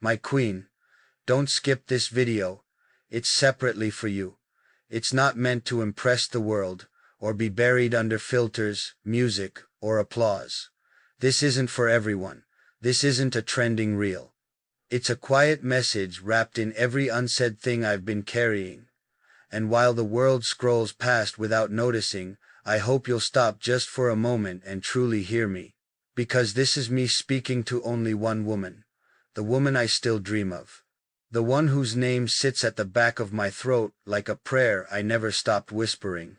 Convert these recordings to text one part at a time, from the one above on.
My queen, don't skip this video. It's separately for you. It's not meant to impress the world, or be buried under filters, music, or applause. This isn't for everyone. This isn't a trending reel. It's a quiet message wrapped in every unsaid thing I've been carrying. And while the world scrolls past without noticing, I hope you'll stop just for a moment and truly hear me. Because this is me speaking to only one woman. The woman I still dream of. The one whose name sits at the back of my throat like a prayer I never stopped whispering.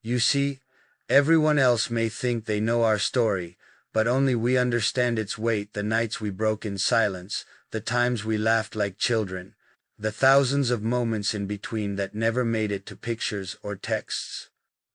You see, everyone else may think they know our story, but only we understand its weight. The nights we broke in silence, the times we laughed like children, the thousands of moments in between that never made it to pictures or texts.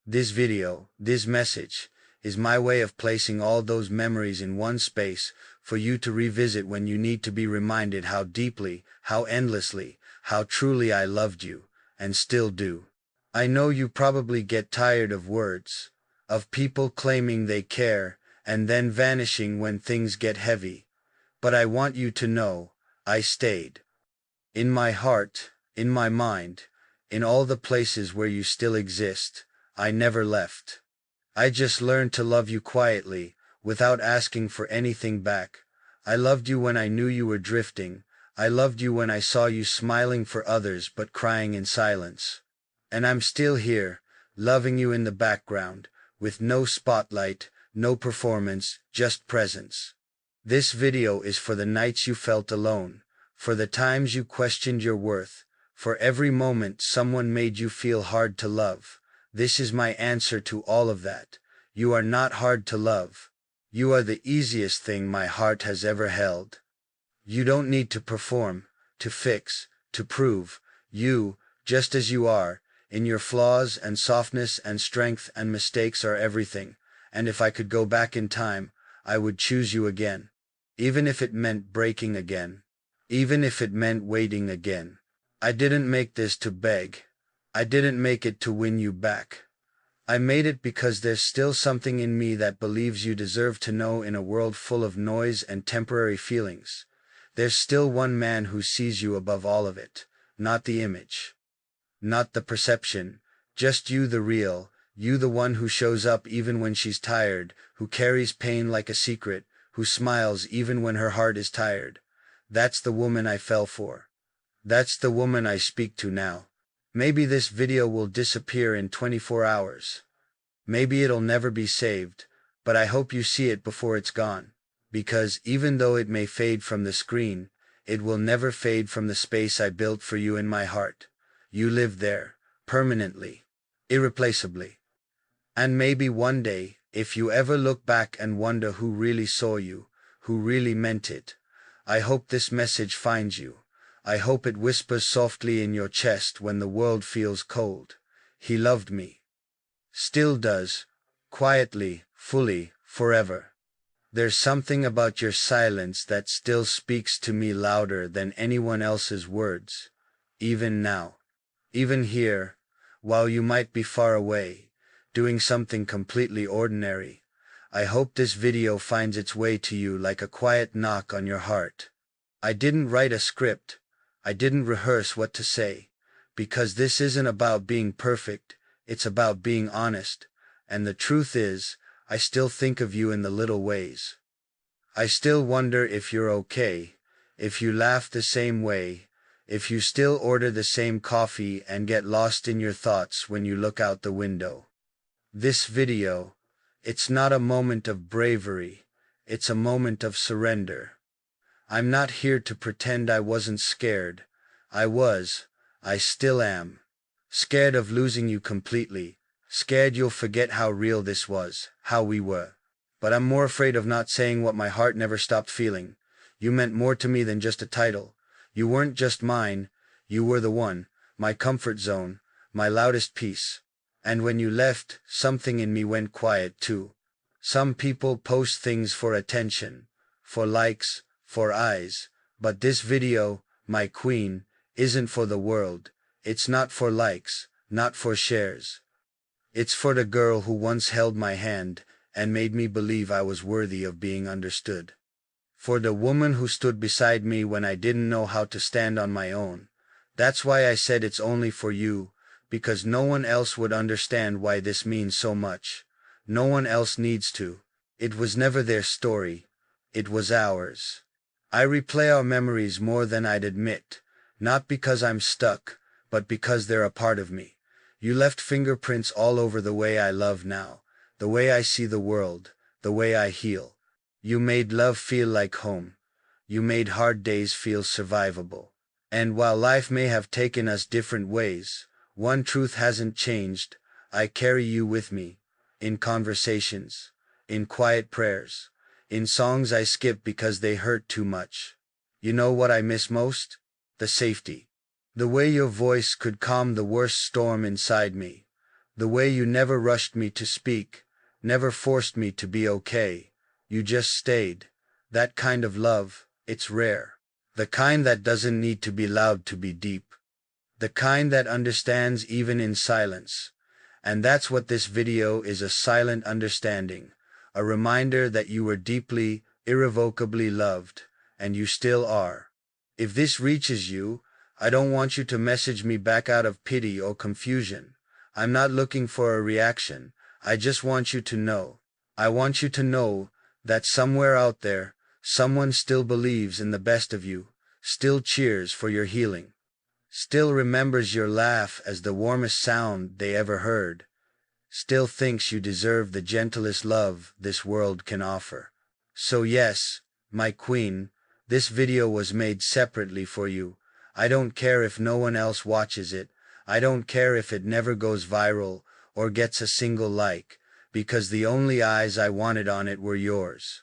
This video, this message, is my way of placing all those memories in one space for you to revisit when you need to be reminded how deeply, how endlessly, how truly I loved you, and still do. I know you probably get tired of words, of people claiming they care, and then vanishing when things get heavy. But I want you to know, I stayed. In my heart, in my mind, in all the places where you still exist, I never left. I just learned to love you quietly, without asking for anything back. I loved you when I knew you were drifting. I loved you when I saw you smiling for others but crying in silence. And I'm still here, loving you in the background, with no spotlight, no performance, just presence. This video is for the nights you felt alone, for the times you questioned your worth, for every moment someone made you feel hard to love. This is my answer to all of that. You are not hard to love. You are the easiest thing my heart has ever held. You don't need to perform, to fix, to prove. You, just as you are, in your flaws and softness and strength and mistakes are everything. And if I could go back in time, I would choose you again. Even if it meant breaking again. Even if it meant waiting again. I didn't make this to beg. I didn't make it to win you back. I made it because there's still something in me that believes you deserve to know. In a world full of noise and temporary feelings, there's still one man who sees you above all of it. Not the image. Not the perception. Just you, the real. You, the one who shows up even when she's tired, who carries pain like a secret, who smiles even when her heart is tired. That's the woman I fell for. That's the woman I speak to now. Maybe this video will disappear in 24 hours. Maybe it'll never be saved, but I hope you see it before it's gone. Because even though it may fade from the screen, it will never fade from the space I built for you in my heart. You live there, permanently, irreplaceably. And maybe one day, if you ever look back and wonder who really saw you, who really meant it, I hope this message finds you. I hope it whispers softly in your chest when the world feels cold. He loved me. Still does. Quietly, fully, forever. There's something about your silence that still speaks to me louder than anyone else's words. Even now. Even here, while you might be far away, doing something completely ordinary, I hope this video finds its way to you like a quiet knock on your heart. I didn't write a script. I didn't rehearse what to say, because this isn't about being perfect, it's about being honest, and the truth is, I still think of you in the little ways. I still wonder if you're okay, if you laugh the same way, if you still order the same coffee and get lost in your thoughts when you look out the window. This video, it's not a moment of bravery, it's a moment of surrender. I'm not here to pretend I wasn't scared. I was. I still am. Scared of losing you completely. Scared you'll forget how real this was, how we were. But I'm more afraid of not saying what my heart never stopped feeling. You meant more to me than just a title. You weren't just mine. You were the one, my comfort zone, my loudest piece. And when you left, something in me went quiet too. Some people post things for attention, for likes, for eyes, but this video, my queen, isn't for the world. It's not for likes, not for shares. It's for the girl who once held my hand and made me believe I was worthy of being understood. For the woman who stood beside me when I didn't know how to stand on my own. That's why I said it's only for you, because no one else would understand why this means so much. No one else needs to. It was never their story. It was ours. I replay our memories more than I'd admit, not because I'm stuck, but because they're a part of me. You left fingerprints all over the way I love now, the way I see the world, the way I heal. You made love feel like home. You made hard days feel survivable. And while life may have taken us different ways, one truth hasn't changed. I carry you with me, in conversations, in quiet prayers, in songs I skip because they hurt too much. You know what I miss most? The safety. The way your voice could calm the worst storm inside me. The way you never rushed me to speak, never forced me to be okay. You just stayed. That kind of love, it's rare. The kind that doesn't need to be loud to be deep. The kind that understands even in silence. And that's what this video is, a silent understanding. A reminder that you were deeply, irrevocably loved, and you still are. If this reaches you, I don't want you to message me back out of pity or confusion. I'm not looking for a reaction. I just want you to know. I want you to know that somewhere out there, someone still believes in the best of you, still cheers for your healing, still remembers your laugh as the warmest sound they ever heard, still thinks you deserve the gentlest love this world can offer. So yes, my queen, this video was made separately for you. I don't care if no one else watches it. I don't care if it never goes viral or gets a single like, because the only eyes I wanted on it were yours.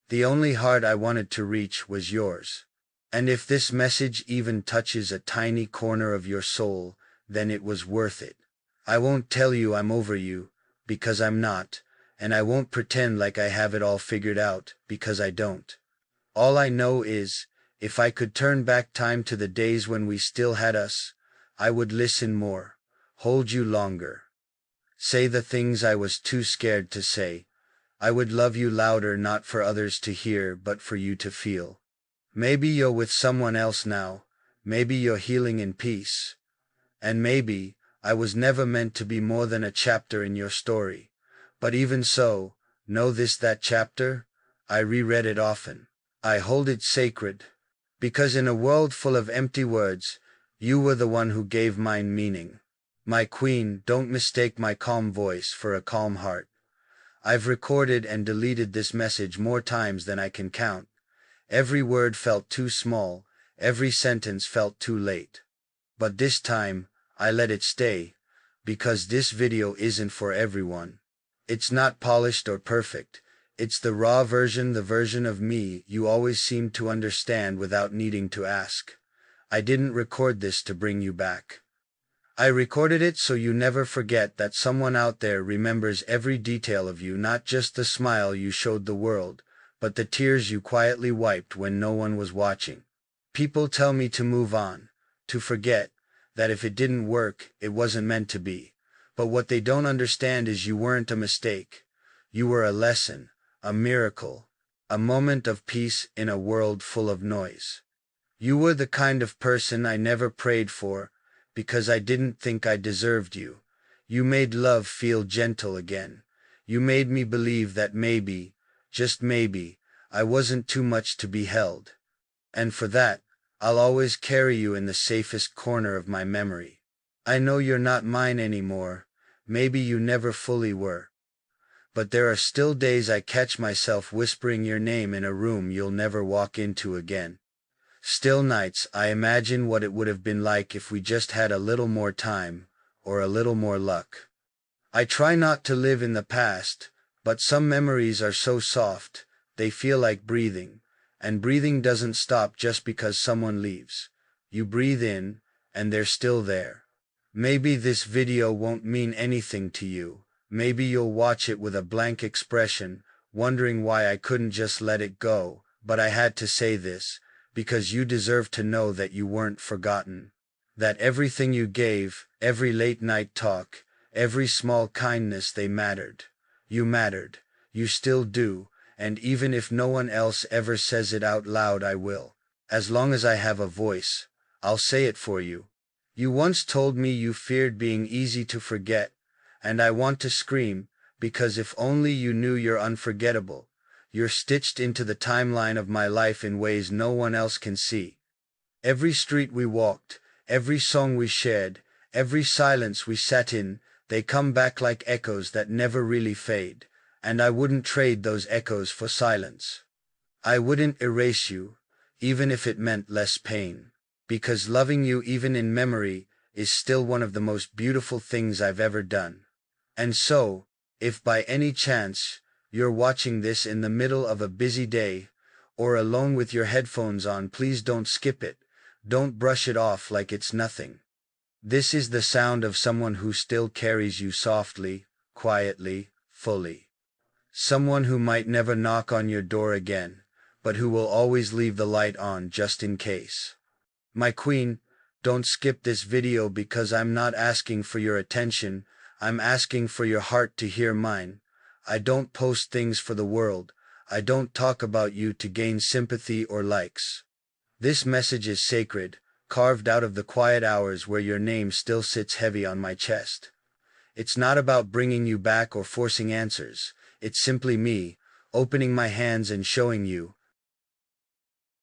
The only heart I wanted to reach was yours. And if this message even touches a tiny corner of your soul, then it was worth it. I won't tell you I'm over you, because I'm not, and I won't pretend like I have it all figured out, because I don't. All I know is, if I could turn back time to the days when we still had us, I would listen more, hold you longer, say the things I was too scared to say. I would love you louder, not for others to hear, but for you to feel. Maybe you're with someone else now, maybe you're healing in peace. And maybe, I was never meant to be more than a chapter in your story. But even so, know this: that chapter, I reread it often. I hold it sacred. Because in a world full of empty words, you were the one who gave mine meaning. My queen, don't mistake my calm voice for a calm heart. I've recorded and deleted this message more times than I can count. Every word felt too small, every sentence felt too late. But this time, I let it stay, because this video isn't for everyone. It's not polished or perfect. It's the raw version, the version of me you always seemed to understand without needing to ask. I didn't record this to bring you back. I recorded it so you never forget that someone out there remembers every detail of you, not just the smile you showed the world, but the tears you quietly wiped when no one was watching. People tell me to move on, to forget, that if it didn't work, it wasn't meant to be. But what they don't understand is you weren't a mistake. You were a lesson, a miracle, a moment of peace in a world full of noise. You were the kind of person I never prayed for, because I didn't think I deserved you. You made love feel gentle again. You made me believe that maybe, just maybe, I wasn't too much to be held. And for that, I'll always carry you in the safest corner of my memory. I know you're not mine anymore. Maybe you never fully were. But there are still days I catch myself whispering your name in a room you'll never walk into again. Still nights I imagine what it would have been like if we just had a little more time, or a little more luck. I try not to live in the past, but some memories are so soft, they feel like breathing, and breathing doesn't stop just because someone leaves. You breathe in, and they're still there. Maybe this video won't mean anything to you. Maybe you'll watch it with a blank expression, wondering why I couldn't just let it go, but I had to say this, because you deserve to know that you weren't forgotten. That everything you gave, every late night talk, every small kindness, they mattered. You mattered. You still do, and even if no one else ever says it out loud, I will. As long as I have a voice, I'll say it for you. You once told me you feared being easy to forget, and I want to scream, because if only you knew you're unforgettable. You're stitched into the timeline of my life in ways no one else can see. Every street we walked, every song we shared, every silence we sat in, they come back like echoes that never really fade, and I wouldn't trade those echoes for silence. I wouldn't erase you, even if it meant less pain, because loving you even in memory is still one of the most beautiful things I've ever done. And so, if by any chance you're watching this in the middle of a busy day, or alone with your headphones on, please don't skip it. Don't brush it off like it's nothing. This is the sound of someone who still carries you softly, quietly, fully. Someone who might never knock on your door again, but who will always leave the light on just in case. My queen, don't skip this video, because I'm not asking for your attention, I'm asking for your heart to hear mine. I don't post things for the world, I don't talk about you to gain sympathy or likes. This message is sacred, carved out of the quiet hours where your name still sits heavy on my chest. It's not about bringing you back or forcing answers, it's simply me, opening my hands and showing you,